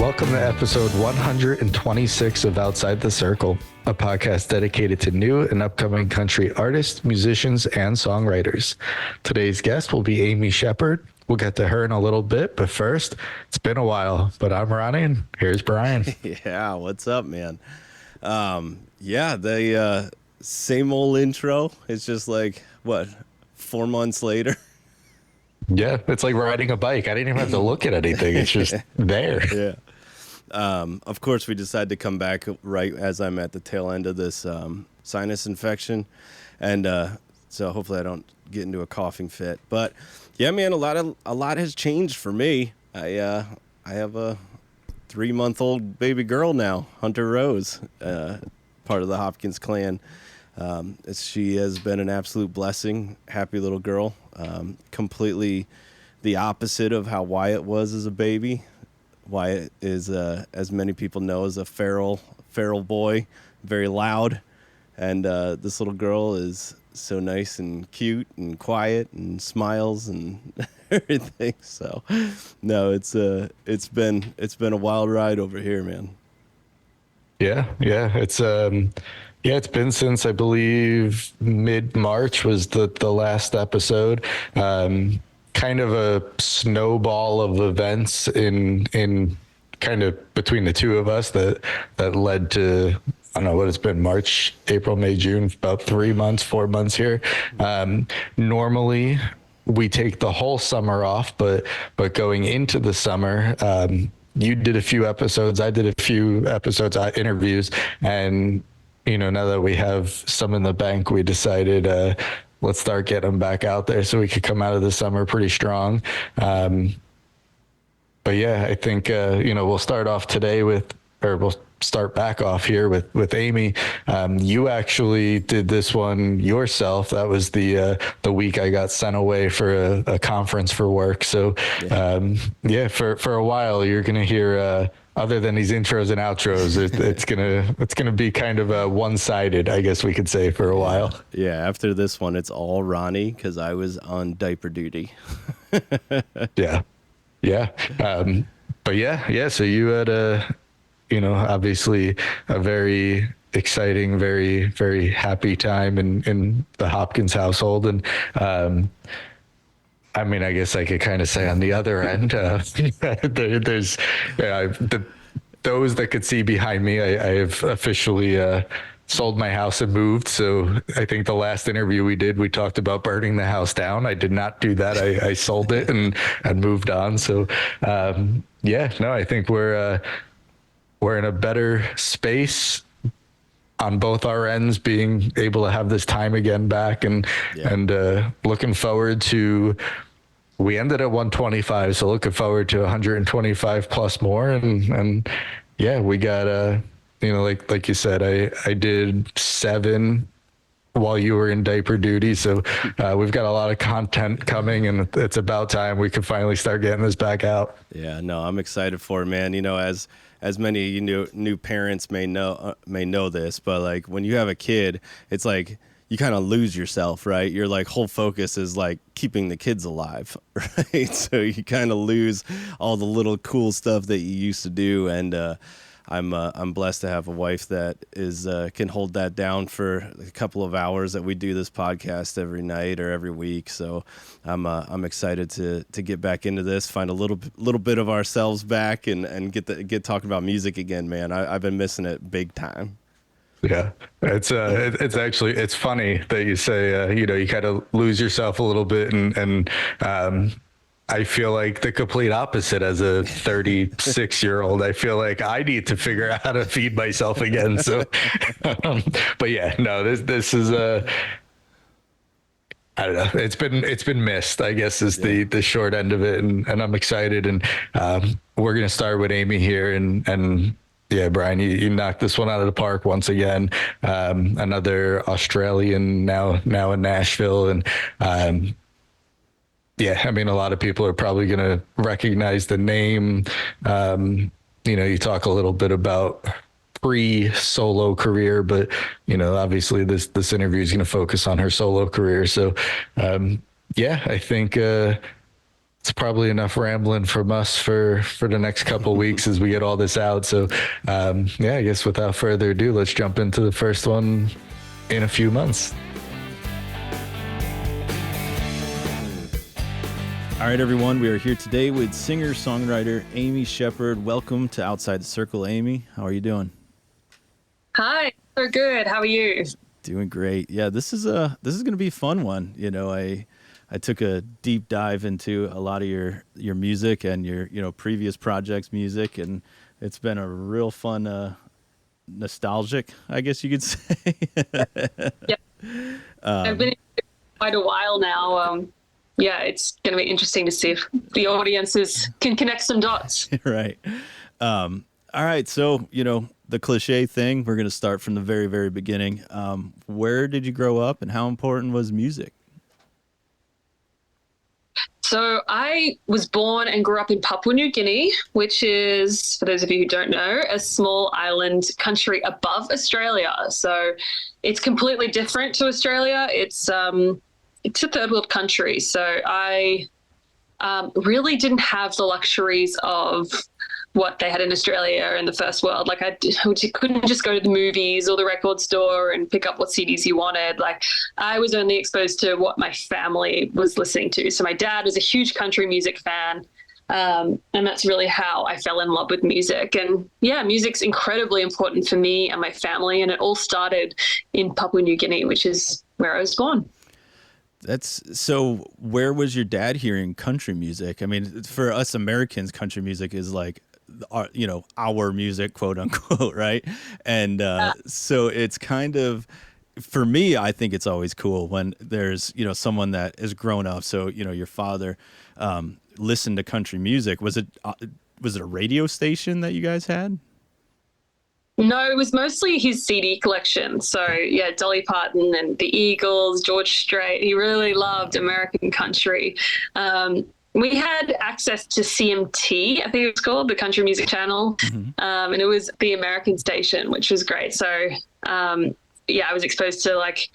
Welcome to episode 126 of Outside the Circle, a podcast dedicated to new and upcoming country artists, musicians, and songwriters. Today's guest will be Amy Sheppard. We'll get to her in a little bit, but first, it's been a while, but I'm Ronnie, and here's Brian. Yeah, what's up, man? The same old intro. It's just like, 4 months later? Yeah, it's like riding a bike. I didn't even have to look at anything. It's just there. Yeah. Of course, we decided to come back right as I'm at the tail end of this sinus infection. And so hopefully I don't get into a coughing fit. But yeah, man, a lot has changed for me. I have a 3-month-old baby girl now, Hunter Rose, part of the Hopkins clan. She has been an absolute blessing, happy little girl, completely the opposite of how Wyatt was as a baby. Wyatt is, as many people know, is a feral boy, very loud, and this little girl is so nice and cute and quiet and smiles and everything. So, no, it's been a wild ride over here, man. Yeah, it's been since I believe mid-March was the last episode. Kind of a snowball of events in kind of between the two of us that led to, I don't know what it's been, March, April, May, June, about 4 months here. Normally we take the whole summer off, but going into the summer, you did a few episodes, I did a few episodes, interviews, and now that we have some in the bank, we decided, let's start getting them back out there so we could come out of the summer pretty strong. But yeah, I think, we'll start off today we'll start back off here with Amy. You actually did this one yourself. That was the week I got sent away for a conference for work. So, for a while, you're going to hear, other than these intros and outros, it's gonna be kind of one-sided, I guess we could say, for a while. Yeah, after this one, it's all Ronnie because I was on diaper duty. Yeah. But yeah. So you had obviously a very exciting, very, very happy time in the Hopkins household, and I mean, I guess I could kind of say on the other end, there's those that could see behind me. I have officially sold my house and moved. So I think the last interview we did, we talked about burning the house down. I did not do that. I sold it and moved on. So I think we're in a better space on both our ends, being able to have this time again back and looking forward to, we ended at 125. So looking forward to 125 plus more. And we got, like you said, I did 7 while you were in diaper duty. So we've got a lot of content coming, and it's about time we can finally start getting this back out. Yeah, no, I'm excited for it, man. As many new parents may know this, but like when you have a kid, it's like you kind of lose yourself, right? Your like whole focus is like keeping the kids alive, right? So you kind of lose all the little cool stuff that you used to do, and I'm blessed to have a wife that is can hold that down for a couple of hours that we do this podcast every night or every week. So I'm excited to get back into this, find a little bit of ourselves back, and get talking about music again, man. I've been missing it big time. Yeah, it's actually, it's funny that you say you kind of lose yourself a little bit, and I feel like the complete opposite as a 36-year-old. I feel like I need to figure out how to feed myself again. So, but yeah, no, this is I don't know. It's been missed, I guess, is the short end of it. And I'm excited. And we're going to start with Amy here. And yeah, Brian, you knocked this one out of the park once again. Another Australian now in Nashville. And yeah, I mean, a lot of people are probably going to recognize the name. You talk a little bit about pre-solo career, but obviously this interview is going to focus on her solo career. So, I think it's probably enough rambling from us for the next couple weeks as we get all this out. So, yeah, I guess without further ado, let's jump into the first one in a few months. All right, everyone, we are here today with singer-songwriter Amy Sheppard. Welcome to Outside the Circle, Amy. How are you doing? Hi, so good. How are you? Doing great. Yeah, this is going to be a fun one. You know, I took a deep dive into a lot of your music and your previous projects' music, and it's been a real fun, nostalgic, I guess you could say. Yeah, I've been in quite a while now. Yeah, it's going to be interesting to see if the audiences can connect some dots. Right. All right. So, the cliche thing, we're going to start from the very, very beginning. Where did you grow up and how important was music? So I was born and grew up in Papua New Guinea, which is, for those of you who don't know, a small island country above Australia. So it's completely different to Australia. It's a third world country. So I really didn't have the luxuries of what they had in Australia in the first world. Like I couldn't just go to the movies or the record store and pick up what CDs you wanted. Like I was only exposed to what my family was listening to. So my dad was a huge country music fan. And that's really how I fell in love with music. And yeah, music's incredibly important for me and my family. And it all started in Papua New Guinea, which is where I was born. So where was your dad hearing country music? I mean, for us Americans, country music is like, our music, quote unquote, right? And so it's kind of, for me, I think it's always cool when there's, someone that is grown up. So, your father listened to country music. Was it a radio station that you guys had? No, it was mostly his CD collection. So yeah, Dolly Parton and the Eagles, George Strait. He really loved American country. We had access to CMT, I think it was called, the Country Music Channel. Mm-hmm. And it was the American station, which was great. So yeah, I was exposed to like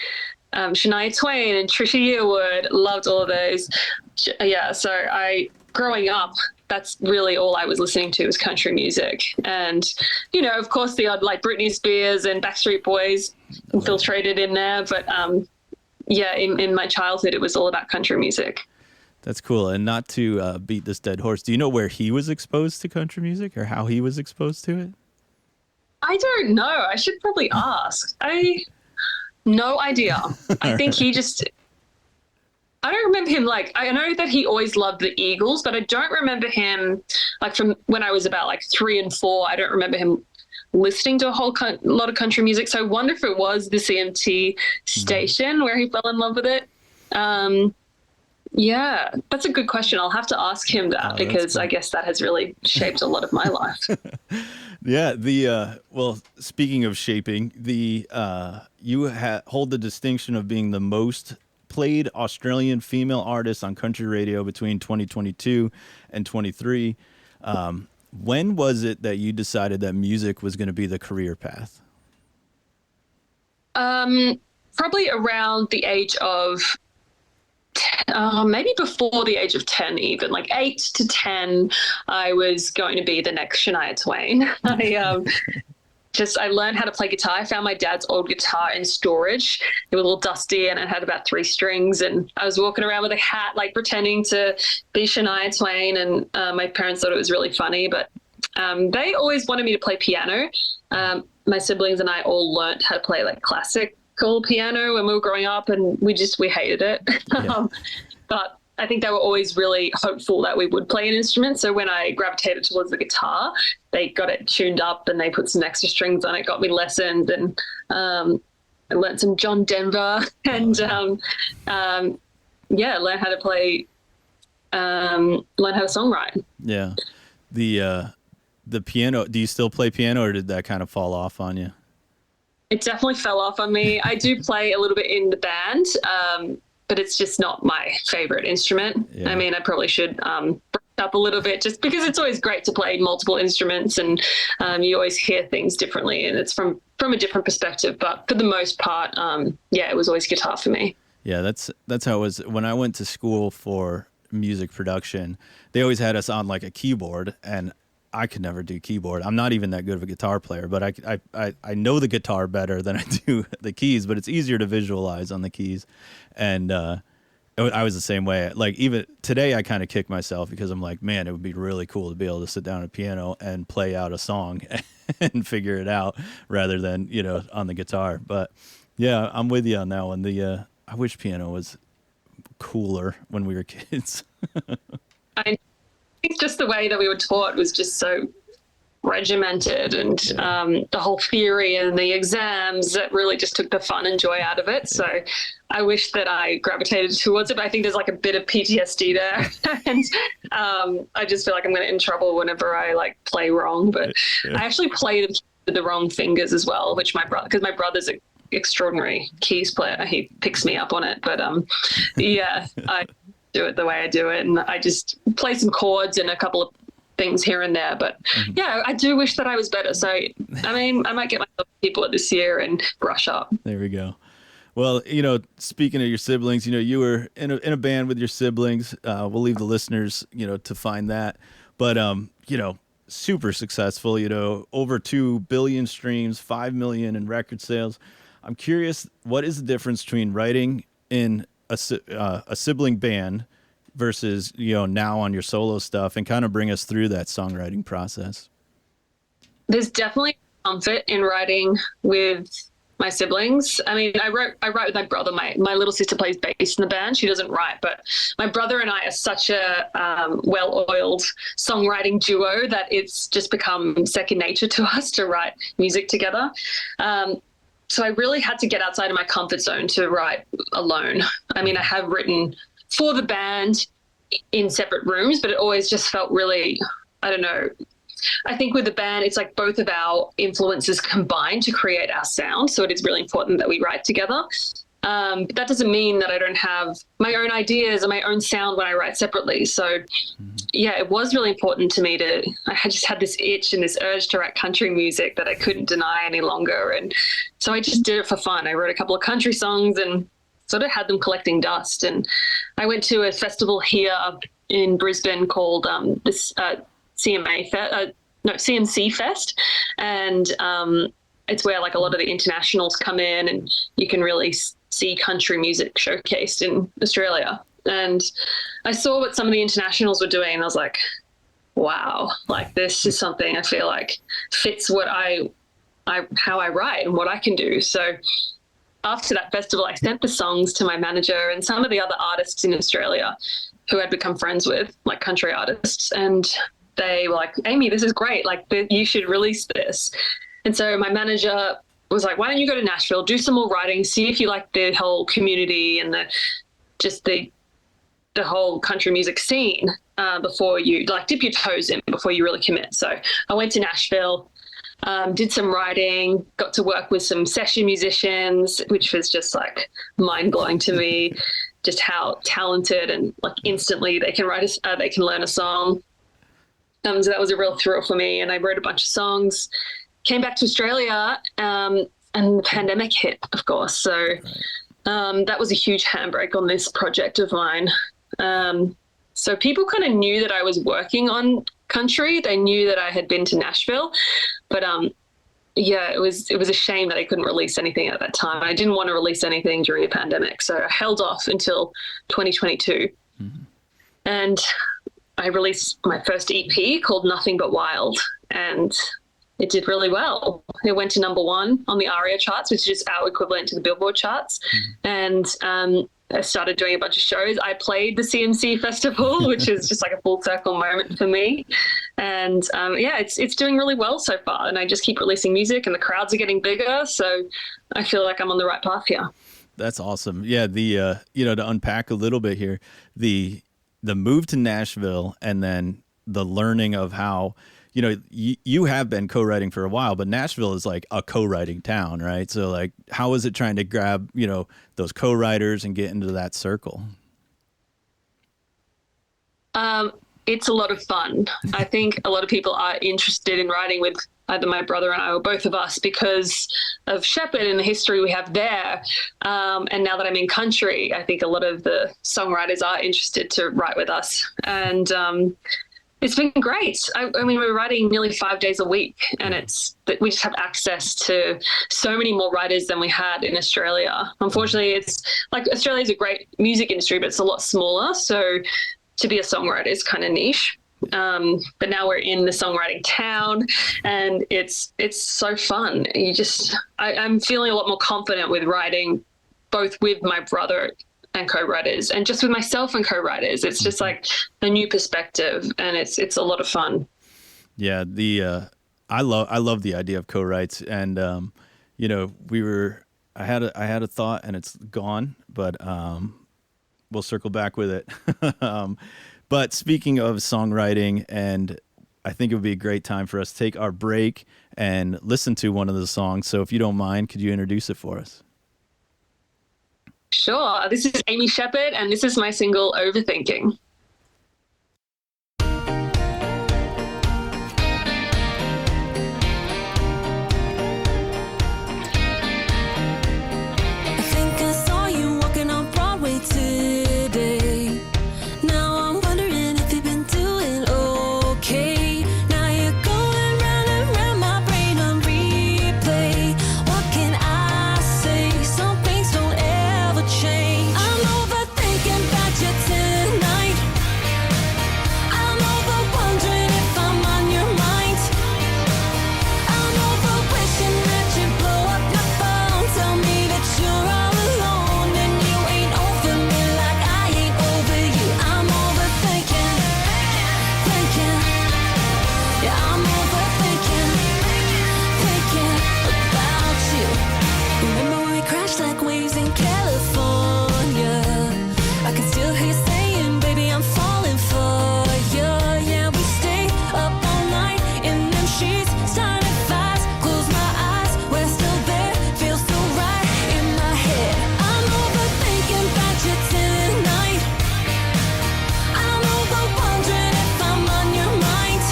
Shania Twain and Trisha Yearwood, loved all of those. Yeah, so growing up, that's really all I was listening to was country music. And, of course, the odd like Britney Spears and Backstreet Boys infiltrated in there. But yeah, in my childhood, it was all about country music. That's cool. And not to beat this dead horse, do you know where he was exposed to country music or how he was exposed to it? I don't know. I should probably ask. No idea. I think he just... I don't remember him, like, I know that he always loved the Eagles, but I don't remember him, like, from when I was about, like, 3 and 4, I don't remember him listening to a whole lot of country music. So I wonder if it was the CMT station where he fell in love with it. Yeah, that's a good question. I'll have to ask him that because cool. I guess that has really shaped a lot of my life. Yeah, well, speaking of shaping, you hold the distinction of being the most played Australian female artist on country radio between 2022 and 23. When was it that you decided that music was going to be the career path? Probably around the age of maybe before the age of 10 even, like 8 to 10, I was going to be the next Shania Twain. I learned how to play guitar. I found my dad's old guitar in storage. It was a little dusty and it had about 3 strings. And I was walking around with a hat, like pretending to be Shania Twain. And my parents thought it was really funny, but they always wanted me to play piano. My siblings and I all learned how to play like classical piano when we were growing up, and we hated it. Yeah. But I think they were always really hopeful that we would play an instrument. So when I gravitated towards the guitar, they got it tuned up and they put some extra strings on it, got me lessons, and I learned some John Denver and learned how to play, learn how to songwrite. Yeah. The piano, do you still play piano or did that kind of fall off on you? It definitely fell off on me. I do play a little bit in the band, but it's just not my favorite instrument. Yeah. I mean, I probably should brush up a little bit just because it's always great to play multiple instruments and you always hear things differently and it's from a different perspective. But for the most part, it was always guitar for me. Yeah, that's how it was. When I went to school for music production, they always had us on like a keyboard, and I could never do keyboard. I'm not even that good of a guitar player, but I know the guitar better than I do the keys, but it's easier to visualize on the keys. And I was the same way. Like even today I kind of kick myself because I'm like, man, it would be really cool to be able to sit down at a piano and play out a song and figure it out rather than, on the guitar. But yeah, I'm with you on that one. I wish piano was cooler when we were kids. I think just the way that we were taught was just so regimented, and the whole theory and the exams that really just took the fun and joy out of it. So I wish that I gravitated towards it, but I think there's like a bit of PTSD there. And I just feel like I'm going to get in trouble whenever I like play wrong. But I actually played with the wrong fingers as well, which because my brother's an extraordinary keys player. He picks me up on it. But I do it the way I do it, and I just play some chords and a couple of things here and there. But yeah, I do wish that I was better. So I mean, I might get myself people at this year and brush up. There we go. Well, speaking of your siblings, you were in a band with your siblings. We'll leave the listeners, to find that. But super successful. Over 2 billion streams, 5 million in record sales. I'm curious, what is the difference between writing in a sibling band versus now on your solo stuff, and kind of bring us through that songwriting process? There's definitely comfort in writing with my siblings. I mean, I write with my brother. My little sister plays bass in the band. She doesn't write, but my brother and I are such a well-oiled songwriting duo that it's just become second nature to us to write music together. So I really had to get outside of my comfort zone to write alone. I mean, I have written for the band in separate rooms, but it always just felt really, I don't know. I think with the band, it's like both of our influences combined to create our sound. So it is really important that we write together. But that doesn't mean that I don't have my own ideas and my own sound when I write separately. So yeah, it was really important to me I just had this itch and this urge to write country music that I couldn't deny any longer. And so I just did it for fun. I wrote a couple of country songs and sort of had them collecting dust. And I went to a festival here in Brisbane called CMC Fest. And it's where like a lot of the internationals come in, and you can really see country music showcased in Australia. And I saw what some of the internationals were doing, and I was like, wow, like this is something I feel like fits what how I write and what I can do. So after that festival, I sent the songs to my manager and some of the other artists in Australia who I'd become friends with, like country artists. And they were like, Amy, this is great. Like you should release this. And so my manager was like, why don't you go to Nashville, do some more writing, see if you like the whole community and the whole country music scene before you like dip your toes in, before you really commit. So I went to Nashville, did some writing, got to work with some session musicians, which was just like mind blowing to me, just how talented and like instantly they can they can learn a song. So that was a real thrill for me. And I wrote a bunch of songs, came back to Australia, and the pandemic hit, of course. So that was a huge handbrake on this project of mine. So people kind of knew that I was working on country. They knew that I had been to Nashville, but yeah, it was a shame that I couldn't release anything at that time. I didn't want to release anything during the pandemic, so I held off until 2022. Mm-hmm. And I released my first EP called Nothing But Wild, and it did really well. It went to #1 on the ARIA charts, which is our equivalent to the Billboard charts. Mm-hmm. And I started doing a bunch of shows. I played the CMC Festival, which is just like a full circle moment for me. And yeah, it's doing really well so far. And I just keep releasing music, and the crowds are getting bigger. So I feel like I'm on the right path here. That's awesome. Yeah, the to unpack a little bit here, the move to Nashville, and then the learning of how, you have been co-writing for a while, but Nashville is like a co-writing town, right? So like, how is it trying to grab, those co-writers and get into that circle? it's a lot of fun. I think a lot of people are interested in writing with either my brother and I or both of us because of Sheppard and the history we have there. And now that I'm in country, I think a lot of the songwriters are interested to write with us. And it's been great. I mean, we're writing nearly 5 days a week, and it's that we just have access to so many more writers than we had in Australia. Unfortunately, it's like Australia's a great music industry, but it's a lot smaller. So to be a songwriter is kind of niche. But now we're in the songwriting town, and it's so fun. I'm feeling a lot more confident with writing, both with my brother and co-writers, and just with myself and co-writers. It's just like a new perspective, and it's a lot of fun. Yeah, I love the idea of co-writes, and you know, I had a thought and it's gone, but we'll circle back with it. But speaking of songwriting, and I think it would be a great time for us to take our break and listen to one of the songs. So if you don't mind, could you introduce it for us? Sure. This is Amy Sheppard, and this is my single, Overthinking. I think I saw you walking on Broadway today. Now I'm wondering if you've been doing okay. Now you're going round and round my brain on replay. What can I say? Some things don't ever change. I'm overthinking about you tonight. I'm over wondering if I'm on your mind. I'm over wishing that you blow up your phone. Tell me that you're all alone and you ain't over me like I ain't over you. I'm overthinking, thinking. Yeah, I'm overthinking, thinking about you. Remember when we crashed like waves in California? I can still hear you saying, baby, I'm falling for you. Yeah, we stay up all night in them sheets, starting fast. Close my eyes, we're still there. Feels so right in my head. I'm overthinking about you tonight. I'm over wondering if I'm on your mind.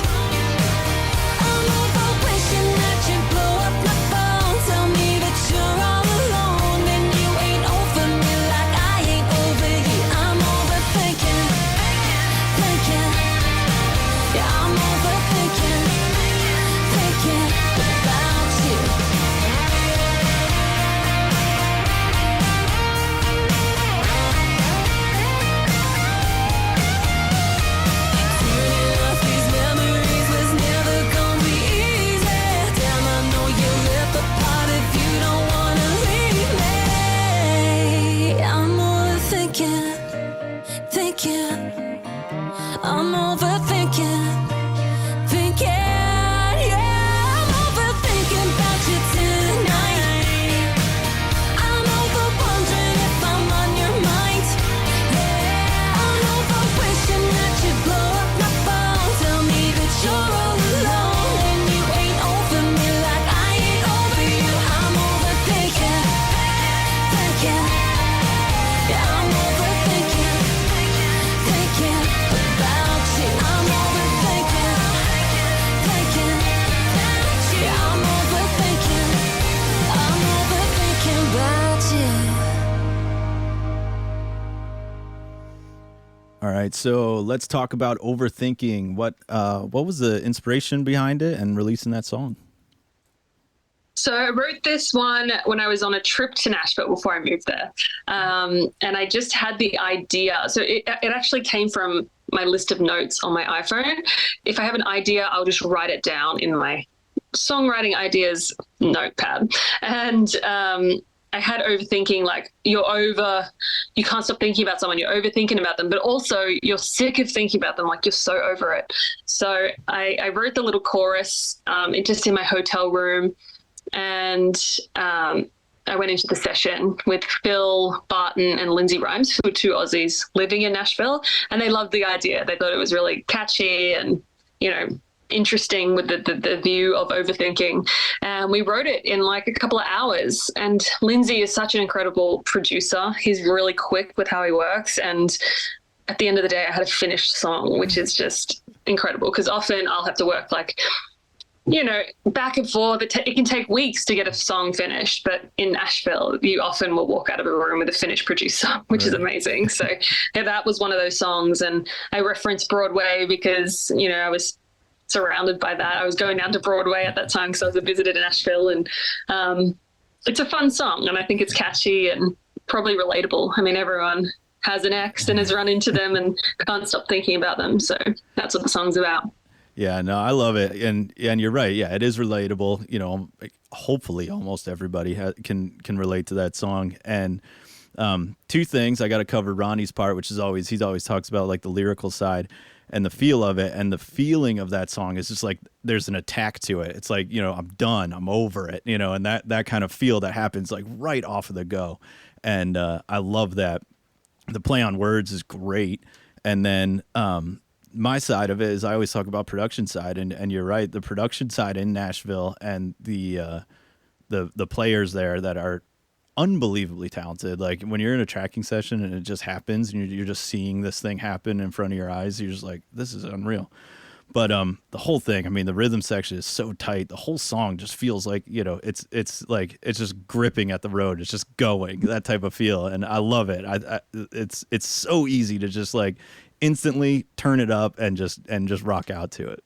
I'm over wishing that you blow up my phone. Tell me that you're all alone and you ain't over me like I ain't over you. I'm overthinking, thinking. Yeah, I'm overthinking, thinking about you. Turning off these memories was never gonna be easy. Damn, I know you'll rip apart if you don't wanna leave me. I'm overthinking, thinking. I'm overthinking, thinking. Yeah, I'm overthinking about you tonight. I'm over wondering if I'm on your mind. Yeah, I'm over wishing that you blow up my phone. Tell me that you're all alone and you ain't over me like I ain't over you. I'm overthinking, thinking. Yeah, I'm overthinking, thinking about you. I'm overthinking, thinking. Yeah, I'm overthinking about you. All right, so let's talk about Overthinking. What was the inspiration behind it and releasing that song? So I wrote this one when I was on a trip to Nashville before I moved there. And I just had the idea. So it actually came from my list of notes on my iPhone. If I have an idea, I'll just write it down in my songwriting ideas notepad. And I had overthinking, like you can't stop thinking about someone, you're overthinking about them, but also you're sick of thinking about them, like you're so over it. So I wrote the little chorus just in my hotel room, and I went into the session with Phil Barton and Lindsay Rhymes, who are two Aussies living in Nashville, and they loved the idea. They thought it was really catchy and, you know, interesting with the view of overthinking. And we wrote it in like a couple of hours. And Lindsay is such an incredible producer. He's really quick with how he works. And at the end of the day, I had a finished song, which is just incredible, because often I'll have to work like, back and forth. It can take weeks to get a song finished, but in Nashville, you often will walk out of a room with a finished producer, which is amazing. So yeah, that was one of those songs. And I referenced Broadway because, I was surrounded by that. I was going down to Broadway at that time because I was a visitor to Nashville, and it's a fun song, and I think it's catchy and probably relatable. I mean, everyone has an ex and has run into them and can't stop thinking about them. So that's what the song's about. Yeah, no, I love it, and you're right. Yeah, it is relatable. Hopefully, almost everybody can relate to that song. And two things I got to cover Ronnie's part, which is he always talks about like the lyrical side and the feel of it, and the feeling of that song is just like there's an attack to it. It's like I'm done, I'm over it, and that kind of feel that happens like right off of the go, and I love that. The play on words is great, and then. My side of it is I always talk about production side, and you're right. The production side in Nashville and the players there that are unbelievably talented. Like when you're in a tracking session and it just happens, and you're just seeing this thing happen in front of your eyes, you're just like, this is unreal. But the whole thing, I mean, the rhythm section is so tight. The whole song just feels like it's like it's just gripping at the road. It's just going, that type of feel, and I love it. It's so easy to just like instantly turn it up and just rock out to it.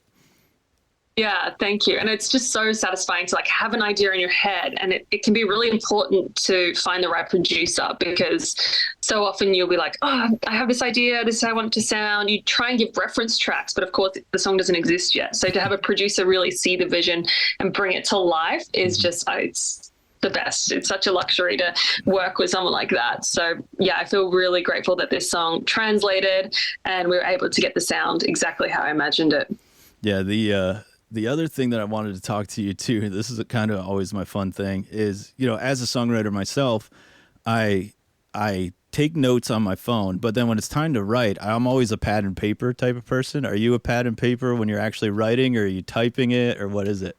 Yeah, thank you. And it's just so satisfying to like have an idea in your head, and it can be really important to find the right producer, because so often you'll be like, oh, I have this idea, this is how I want it to sound. You try and give reference tracks, but of course the song doesn't exist yet. So to have a producer really see the vision and bring it to life is just, it's the best. It's such a luxury to work with someone like that. So yeah, I feel really grateful that this song translated and we were able to get the sound exactly how I imagined it. Yeah, the other thing that I wanted to talk to you too, this is kind of always my fun thing, is as a songwriter myself, I take notes on my phone, but then when it's time to write, I'm always a pad and paper type of person. Are you a pad and paper when you're actually writing, or are you typing it, or what is it?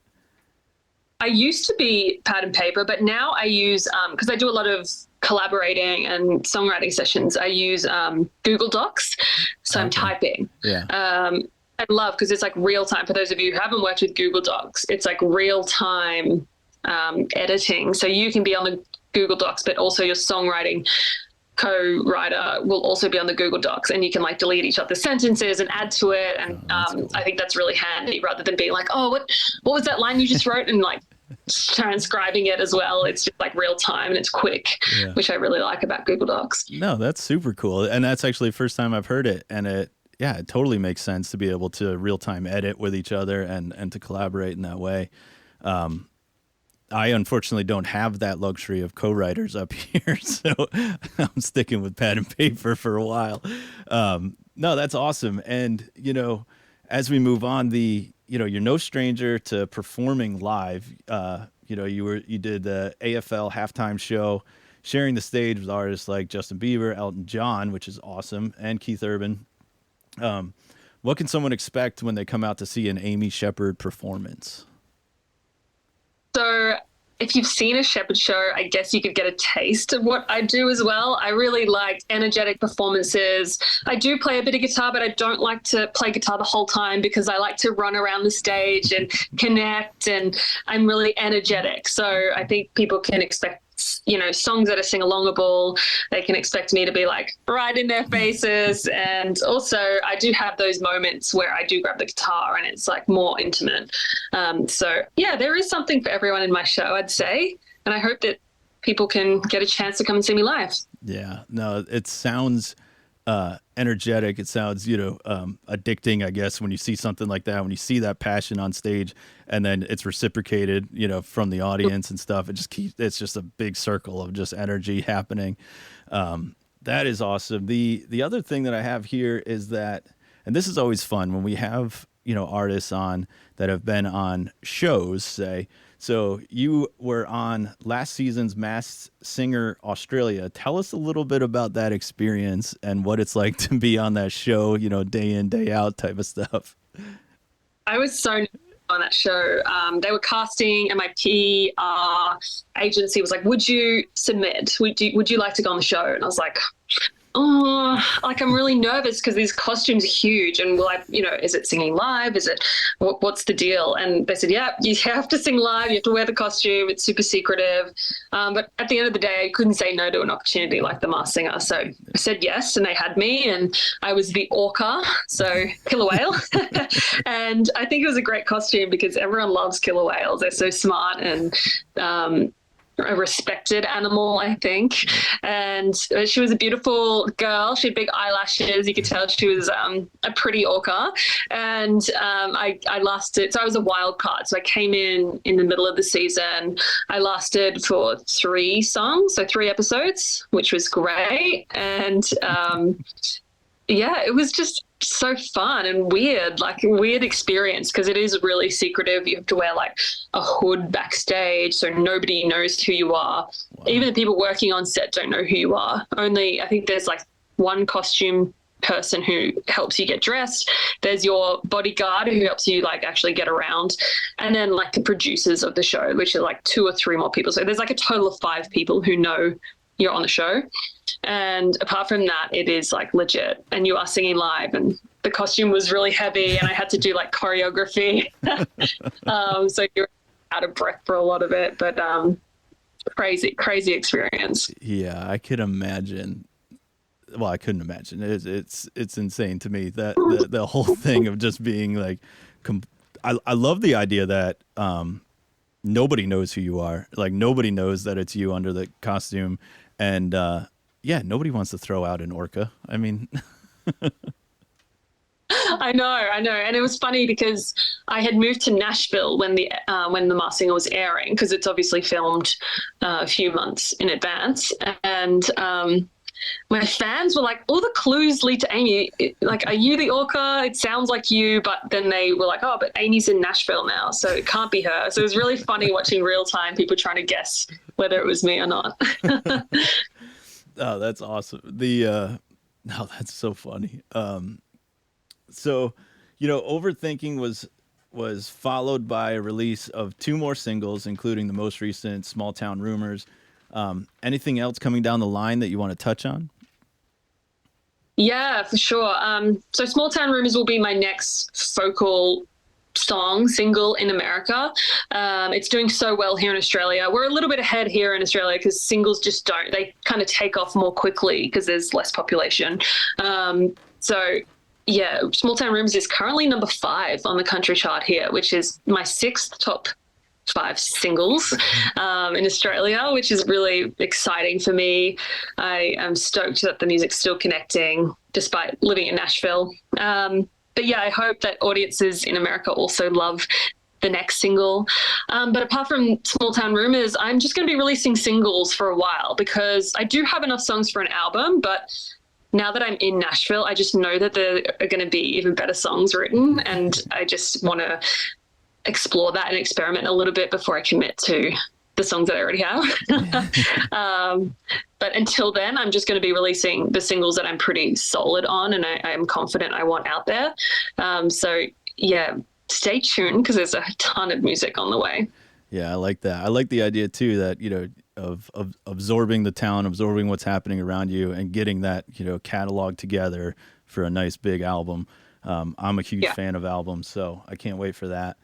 I used to be pad and paper, but now I use, because I do a lot of collaborating and songwriting sessions, I use Google Docs. So I'm typing. Yeah. I love, because it's like real time. For those of you who haven't worked with Google Docs, it's like real time editing. So you can be on the Google Docs, but also your songwriting co-writer will also be on the Google Docs, and you can like delete each other's sentences and add to it. And cool. I think that's really handy, rather than being like, oh, what was that line you just wrote, and like transcribing it as well. It's just like real time and it's quick, which I really like about Google Docs. No, that's super cool. And that's actually the first time I've heard it. And it totally makes sense to be able to real time edit with each other and to collaborate in that way. I unfortunately don't have that luxury of co-writers up here, so I'm sticking with pad and paper for a while. No, that's awesome. And, as we move on, you're no stranger to performing live. You did the AFL halftime show, sharing the stage with artists like Justin Bieber, Elton John, which is awesome, and Keith Urban. What can someone expect when they come out to see an Amy Sheppard performance? So if you've seen a Sheppard show, I guess you could get a taste of what I do as well. I really like energetic performances. I do play a bit of guitar, but I don't like to play guitar the whole time, because I like to run around the stage and connect, and I'm really energetic. So I think people can expect, songs that are sing-alongable. They can expect me to be like right in their faces. And also I do have those moments where I do grab the guitar and it's like more intimate. So yeah, there is something for everyone in my show, I'd say. And I hope that people can get a chance to come and see me live. Yeah, no, it sounds energetic. It sounds, addicting, I guess, when you see something like that, when you see that passion on stage and then it's reciprocated, from the audience and stuff. It's just a big circle of just energy happening. That is awesome. The other thing that I have here is that, and this is always fun when we have, artists on that have been on shows, say. So you were on last season's Masked Singer Australia. Tell us a little bit about that experience and what it's like to be on that show, day in, day out type of stuff. I was so nervous on that show. They were casting, and my PR agency was like, would you submit? Would you like to go on the show? And I was like, oh, like I'm really nervous because these costumes are huge, and is it singing live? Is it what's the deal? And they said, yeah, you have to sing live. You have to wear the costume. It's super secretive. But at the end of the day, I couldn't say no to an opportunity like The Masked Singer. So I said yes, and they had me, and I was the orca, so killer whale. And I think it was a great costume because everyone loves killer whales. They're so smart and a respected animal, I think. And she was a beautiful girl. She had big eyelashes. You could tell she was a pretty orca. And I lasted, so I was a wild card. So I came in the middle of the season. I lasted for 3 songs, so 3 episodes, which was great. And it was just so fun and weird, like a weird experience because it is really secretive. You have to wear like a hood backstage so nobody knows who you are. Wow. Even the people working on set don't know who you are. Only I think there's like one costume person who helps you get dressed. There's your bodyguard who helps you like actually get around. And then like the producers of the show, which are like 2 or 3 more people. So there's like a total of 5 people who know you're on the show. And apart from that, it is like legit and you are singing live, and the costume was really heavy and I had to do like choreography. So you're out of breath for a lot of it, but crazy experience. Yeah, I could imagine. Well, I couldn't imagine. It's insane to me that the whole thing of just being like, I love the idea that nobody knows who you are. Like nobody knows that it's you under the costume. And nobody wants to throw out an orca. I mean, I know. And it was funny because I had moved to Nashville when the Masked Singer was airing, because it's obviously filmed a few months in advance. And my fans were like, all the clues lead to Amy. Like, are you the orca? It sounds like you. But then they were like, oh, but Amy's in Nashville now, so it can't be her. So it was really funny watching real time people trying to guess whether it was me or not. Oh, that's awesome. That's so funny. So, Overthinking was followed by a release of 2 more singles, including the most recent Small Town Rumors. Anything else coming down the line that you want to touch on? Yeah, for sure. So Small Town Rumors will be my next focal single in America. It's doing so well here in Australia. We're a little bit ahead here in Australia because singles just they kind of take off more quickly because there's less population. Small Town Rumors is currently number 5 on the country chart here, which is my 6th top 5 singles in Australia, which is really exciting for me. I am stoked that the music's still connecting despite living in Nashville. But yeah, I hope that audiences in America also love the next single. But apart from Small Town Rumors, I'm just going to be releasing singles for a while because I do have enough songs for an album, but now that I'm in Nashville, I just know that there are going to be even better songs written, and I just want to explore that and experiment a little bit before I commit to the songs that I already have. But until then, I'm just going to be releasing the singles that I'm pretty solid on and I am confident I want out there. Stay tuned because there's a ton of music on the way. Yeah, I like that. I like the idea too that, of absorbing the town, absorbing what's happening around you and getting that, catalog together for a nice big album. I'm a huge fan of albums, so I can't wait for that.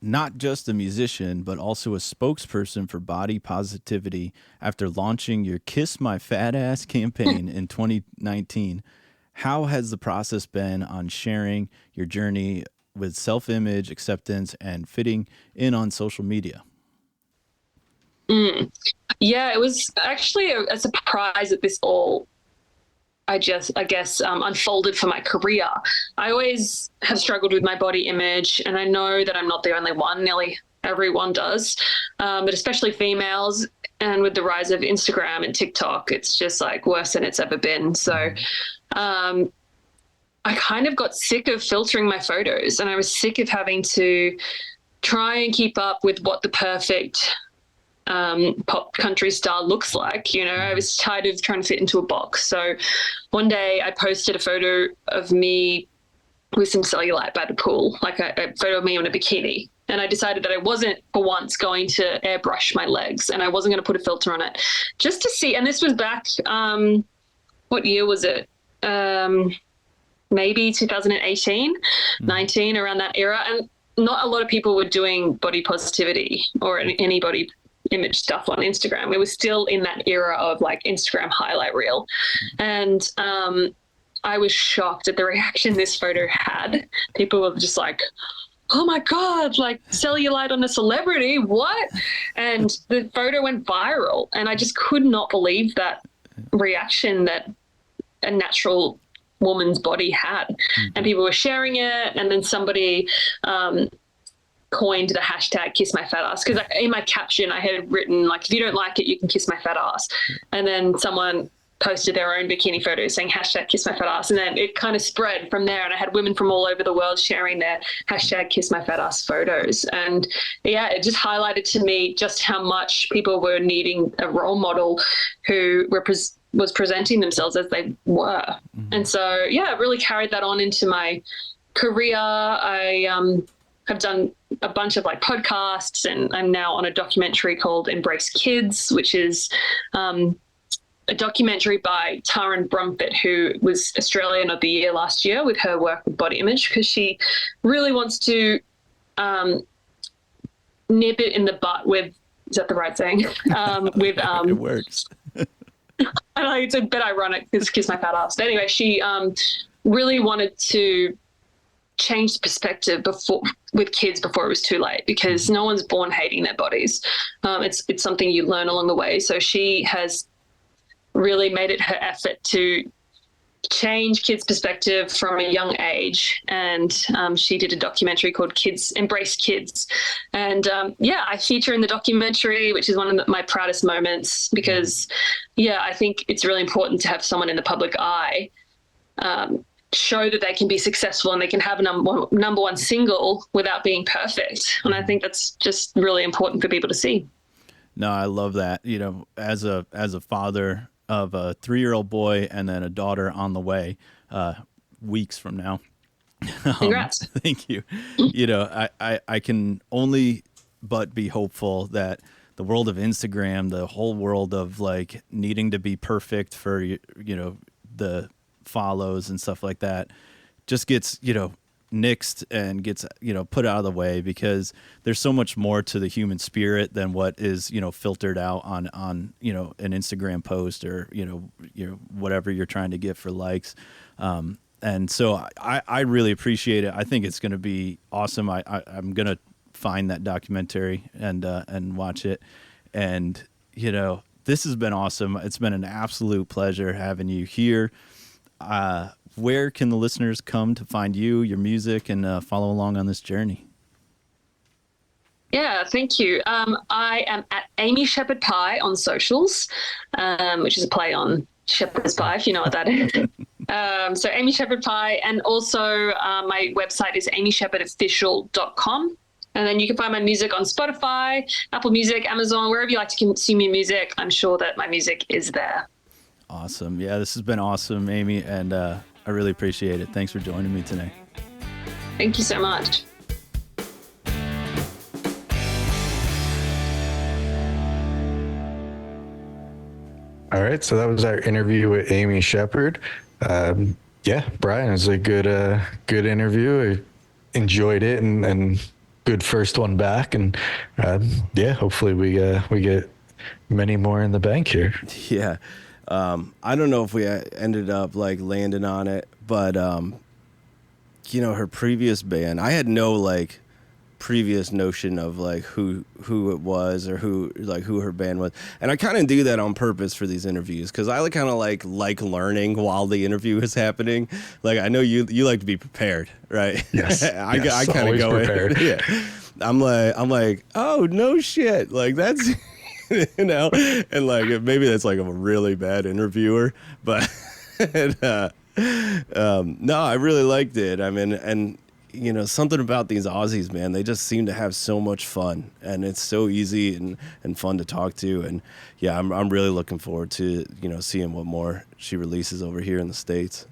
Not just a musician, but also a spokesperson for body positivity after launching your Kiss My Fat Ass campaign in 2019. How has the process been on sharing your journey with self-image, acceptance, and fitting in on social media? Yeah, it was actually a surprise that this all unfolded for my career. I always have struggled with my body image, and I know that I'm not the only one. Nearly everyone does, but especially females. And with the rise of Instagram and TikTok, it's just like worse than it's ever been. So I kind of got sick of filtering my photos, and I was sick of having to try and keep up with what the perfect pop country star looks like. I was tired of trying to fit into a box. So one day I posted a photo of me with some cellulite by the pool, like a photo of me in a bikini. And I decided that I wasn't for once going to airbrush my legs, and I wasn't going to put a filter on it, just to see. And this was back, what year was it? Maybe 2018, 19, around that era. And not a lot of people were doing body positivity or any body image stuff on Instagram. We were still in that era of like Instagram highlight reel. And I was shocked at the reaction this photo had. People were just like, oh my God, like cellulite on a celebrity, what? And the photo went viral. And I just could not believe that reaction that a natural woman's body had. And people were sharing it. And then somebody coined the hashtag kiss my fat ass, because in my caption I had written like, if you don't like it, you can kiss my fat ass. And then someone posted their own bikini photos saying hashtag kiss my fat ass, and then it kind of spread from there, and I had women from all over the world sharing their hashtag kiss my fat ass photos. And yeah, it just highlighted to me just how much people were needing a role model who was presenting themselves as they were. And so yeah, I really carried that on into my career. I have done a bunch of like podcasts, and I'm now on a documentary called Embrace Kids, which is a documentary by Taryn Brumfitt, who was Australian of the Year last year with her work with body image, because she really wants to nip it in the butt with, is that the right saying? With It works. I know it's a bit ironic because kiss my fat ass. But anyway, she really wanted to change the perspective with kids before it was too late, because no one's born hating their bodies. It's something you learn along the way. So she has really made it her effort to change kids' perspective from a young age. And she did a documentary called Embrace Kids. And yeah, I feature in the documentary, which is one of my proudest moments, because yeah, I think it's really important to have someone in the public eye show that they can be successful and they can have a number one single without being perfect. And I think that's just really important for people to see. No, I love that. You know, as a father of a 3-year-old boy and then a daughter on the way, weeks from now. Congrats. Thank you. You know, I can only but be hopeful that the world of Instagram, the whole world of like needing to be perfect for, you know, the follows and stuff like that, just gets, you know, nixed and gets, you know, put out of the way, because there's so much more to the human spirit than what is, you know, filtered out on, you know, an Instagram post or, you know, whatever you're trying to get for likes. And so I really appreciate it. I think it's going to be awesome. I'm going to find that documentary and watch it. And, you know, this has been awesome. It's been an absolute pleasure having you here. Where can the listeners come to find you, your music, and follow along on this journey? Yeah, thank you. I am at Amy Sheppard Pie on socials, which is a play on shepherd's pie, if you know what that is. So Amy Sheppard Pie, and also my website is amyshepherdofficial.com. And then you can find my music on Spotify, Apple Music, Amazon, wherever you like to consume your music. I'm sure that my music is there. Awesome. Yeah, this has been awesome, Amy, and I really appreciate it. Thanks for joining me today. Thank you so much. All right, so that was our interview with Amy Sheppard. Yeah, Brian, it was a good interview. I enjoyed it, and good first one back. And yeah, hopefully we get many more in the bank here. Yeah. I don't know if we ended up like landing on it, but you know, her previous band, I had no like previous notion of like who it was or who her band was, and I kind of do that on purpose for these interviews, because I kind of like like learning while the interview is happening. Like, I know you like to be prepared, right? Yes. I kind of go prepared. Yeah, I'm like, oh no shit, like that's you know, and like maybe that's like I'm a really bad interviewer, but no, I really liked it. I mean, and you know, something about these Aussies, man, they just seem to have so much fun, and it's so easy and fun to talk to. And yeah, I'm really looking forward to, you know, seeing what more she releases over here in the States.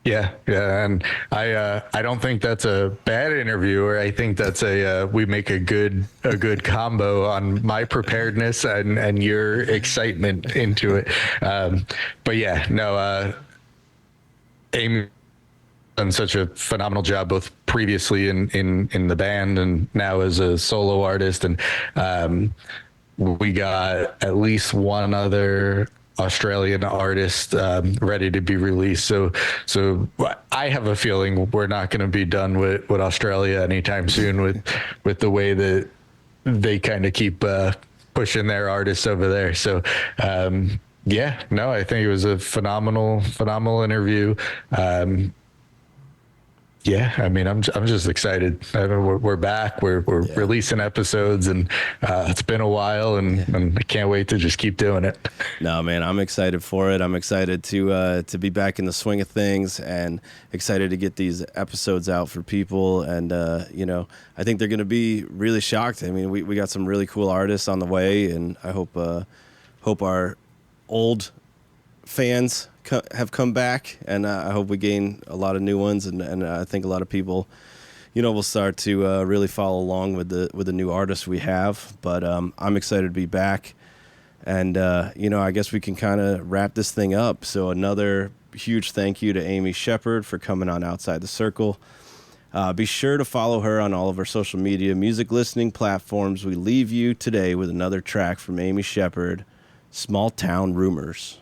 Yeah, and I don't think that's a bad interview, or I think that's we make a good combo on my preparedness and your excitement into it. But yeah, no, Amy done such a phenomenal job both previously in the band and now as a solo artist, and we got at least one other Australian artist ready to be released. So I have a feeling we're not going to be done with Australia anytime soon with the way that they kind of keep pushing their artists over there. So yeah, no, I think it was a phenomenal interview. Yeah, I mean, I'm just excited. I mean, we're back. We're releasing episodes, and it's been a while, and I can't wait to just keep doing it. No, man, I'm excited for it. I'm excited to be back in the swing of things, and excited to get these episodes out for people. And you know, I think they're going to be really shocked. I mean, we got some really cool artists on the way, and I hope our old fans have come back, and I hope we gain a lot of new ones, and I think a lot of people, you know, will start to really follow along with the new artists we have. But I'm excited to be back, and you know, I guess we can kind of wrap this thing up. So another huge thank you to Amy Sheppard for coming on Outside the Circle. Be sure to follow her on all of our social media music listening platforms. We leave you today with another track from Amy Sheppard, Small Town Rumors.